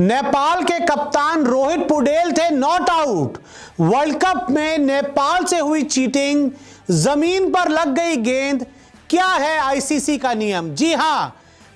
नेपाल के कप्तान रोहित पुडेल थे नॉट आउट। वर्ल्ड कप में नेपाल से हुई चीटिंग, जमीन पर लग गई गेंद, क्या है आईसीसी का नियम? जी हां,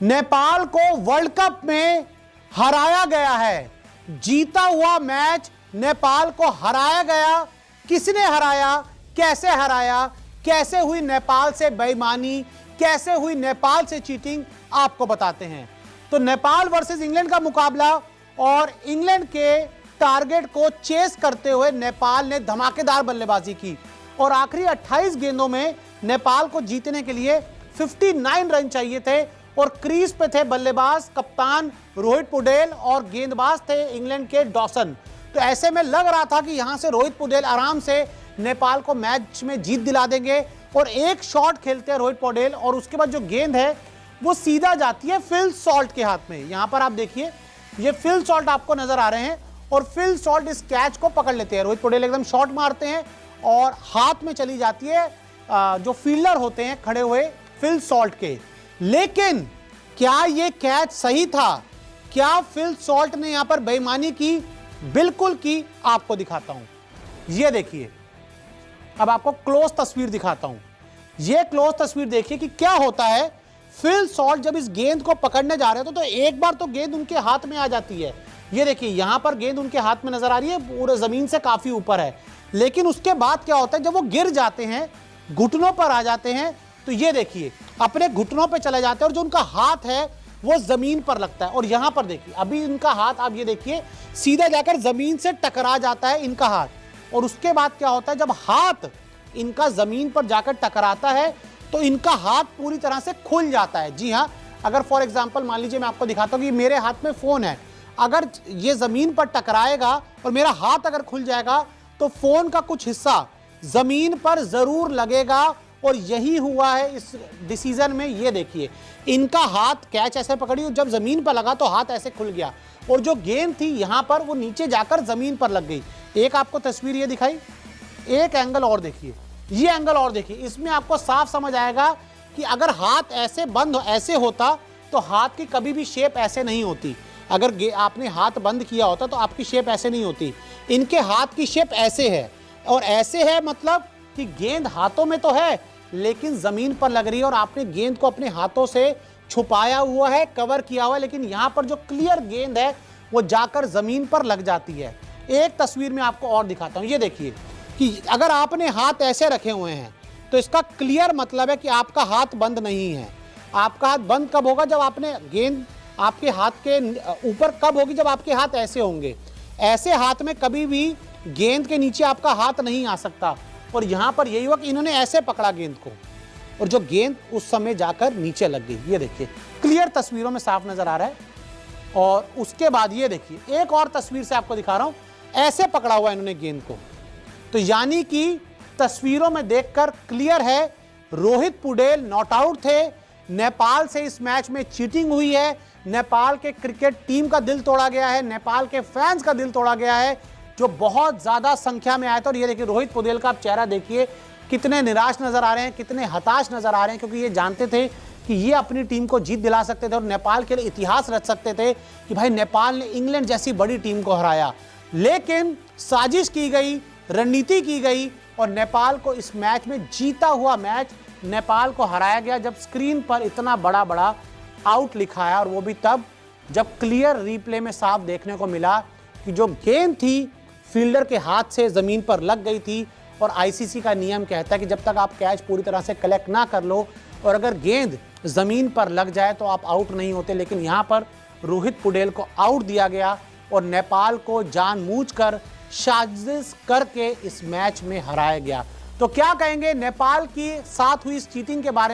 नेपाल को वर्ल्ड कप में हराया गया है। जीता हुआ मैच नेपाल को हराया गया। किसने हराया, कैसे हराया, कैसे हुई नेपाल से बेईमानी, कैसे हुई नेपाल से चीटिंग, आपको बताते हैं। तो नेपाल वर्सेस इंग्लैंड का मुकाबला और इंग्लैंड के टारगेट को चेस करते हुए नेपाल ने धमाकेदार बल्लेबाजी की और आखिरी 28 गेंदों में नेपाल को जीतने के लिए 59 रन चाहिए थे और क्रीज पे थे बल्लेबाज कप्तान रोहित पुडेल और गेंदबाज थे इंग्लैंड के डॉसन। तो ऐसे में लग रहा था कि यहां से रोहित पुडेल आराम से नेपाल को मैच में जीत दिला देंगे और एक शॉट खेलते हैं रोहित पुडेल और उसके बाद जो गेंद है वो सीधा जाती है फिल सॉल्ट के हाथ में। यहां पर आप देखिए, ये फिल सॉल्ट आपको नजर आ रहे हैं और फिल सॉल्ट इस कैच को पकड़ लेते हैं। रोहित पुडेल एकदम शॉट मारते हैं और हाथ में चली जाती है जो फील्डर होते हैं खड़े हुए फिल सॉल्ट के। लेकिन क्या ये कैच सही था? क्या फिल सॉल्ट ने यहां पर बेईमानी की? बिल्कुल की। आपको दिखाता हूं, ये देखिए, अब आपको क्लोज तस्वीर दिखाता हूं। ये क्लोज तस्वीर देखिए कि क्या होता है। फिल सॉल्ट जब इस गेंद को पकड़ने जा रहे थे तो एक बार तो गेंद उनके हाथ में आ जाती है। ये देखिए, यहां पर गेंद उनके हाथ में नजर आ रही है, पूरे जमीन से काफी ऊपर है। लेकिन उसके बाद क्या होता है, जब वो गिर जाते हैं, घुटनों पर आ जाते हैं, तो ये देखिए अपने घुटनों पे चले जाते हैं और जो उनका हाथ है वो जमीन पर लगता है। और यहां पर देखिए, अभी इनका हाथ आप ये देखिए सीधा जाकर जमीन से टकरा जाता है इनका हाथ। और उसके बाद क्या होता है, जब हाथ इनका जमीन पर जाकर टकराता है तो इनका हाथ पूरी तरह से खुल जाता है। जी हाँ, अगर फॉर एग्जांपल मान लीजिए मैं आपको दिखाता हूं कि मेरे हाथ में फोन है, अगर ये जमीन पर टकराएगा और मेरा हाथ अगर खुल जाएगा तो फोन का कुछ हिस्सा जमीन पर जरूर लगेगा। और यही हुआ है इस डिसीजन में। ये देखिए, इनका हाथ कैच ऐसे पकड़ी, जब जमीन पर लगा तो हाथ ऐसे खुल गया और जो गेंद थी यहां पर वो नीचे जाकर जमीन पर लग गई। एक आपको तस्वीर ये दिखाई, एक एंगल और देखिए, ये एंगल और देखिए, इसमें आपको साफ समझ आएगा कि अगर हाथ ऐसे बंद ऐसे होता तो हाथ की कभी भी शेप ऐसे नहीं होती। अगर आपने हाथ बंद किया होता तो आपकी शेप ऐसे नहीं होती। इनके हाथ की शेप ऐसे है और ऐसे है, मतलब कि गेंद हाथों में तो है लेकिन जमीन पर लग रही है और आपने गेंद को अपने हाथों से छुपाया हुआ है, कवर किया हुआ है, लेकिन यहां पर जो क्लियर गेंद है वो जाकर जमीन पर लग जाती है। एक तस्वीर में आपको और दिखाता हूं, ये देखिए कि अगर आपने हाथ ऐसे रखे हुए हैं तो इसका क्लियर मतलब है कि आपका हाथ बंद नहीं है। आपका हाथ बंद कब होगा, जब आपने गेंद आपके हाथ के ऊपर कब होगी, जब आपके हाथ ऐसे होंगे। ऐसे हाथ में कभी भी गेंद के नीचे आपका हाथ नहीं आ सकता। और यहां पर यही हुआ कि इन्होंने ऐसे पकड़ा गेंद को और जो गेंद उस समय जाकर नीचे लग गई। ये देखिए, क्लियर तस्वीरों में साफ नजर आ रहा है। और उसके बाद ये देखिए, एक और तस्वीर से आपको दिखा रहा हूं, ऐसे पकड़ा हुआ इन्होंने गेंद को। तो यानी कि तस्वीरों में देखकर क्लियर है रोहित पुडेल नॉट आउट थे। नेपाल से इस मैच में चीटिंग हुई है। नेपाल के क्रिकेट टीम का दिल तोड़ा गया है, नेपाल के फैंस का दिल तोड़ा गया है जो बहुत ज्यादा संख्या में आए थे। और ये देखिए रोहित पुडेल का आप चेहरा देखिए, कितने निराश नजर आ रहे हैं, कितने हताश नजर आ रहे हैं, क्योंकि ये जानते थे कि ये अपनी टीम को जीत दिला सकते थे और नेपाल के लिए इतिहास रच सकते थे कि भाई नेपाल ने इंग्लैंड जैसी बड़ी टीम को हराया। लेकिन साजिश की गई, रणनीति की गई और नेपाल को इस मैच में, जीता हुआ मैच नेपाल को हराया गया जब स्क्रीन पर इतना बड़ा बड़ा आउट लिखा है। और वो भी तब जब क्लियर रिप्ले में साफ देखने को मिला कि जो गेंद थी फील्डर के हाथ से जमीन पर लग गई थी। और आईसीसी का नियम कहता है कि जब तक आप कैच पूरी तरह से कलेक्ट ना कर लो और अगर गेंद जमीन पर लग जाए तो आप आउट नहीं होते। लेकिन यहां पर रोहित पुडेल को आउट दिया गया और नेपाल को जानबूझकर साजिश करके इस मैच में हराया गया। तो क्या कहेंगे नेपाल की साथ हुई इस चीटिंग के बारे में?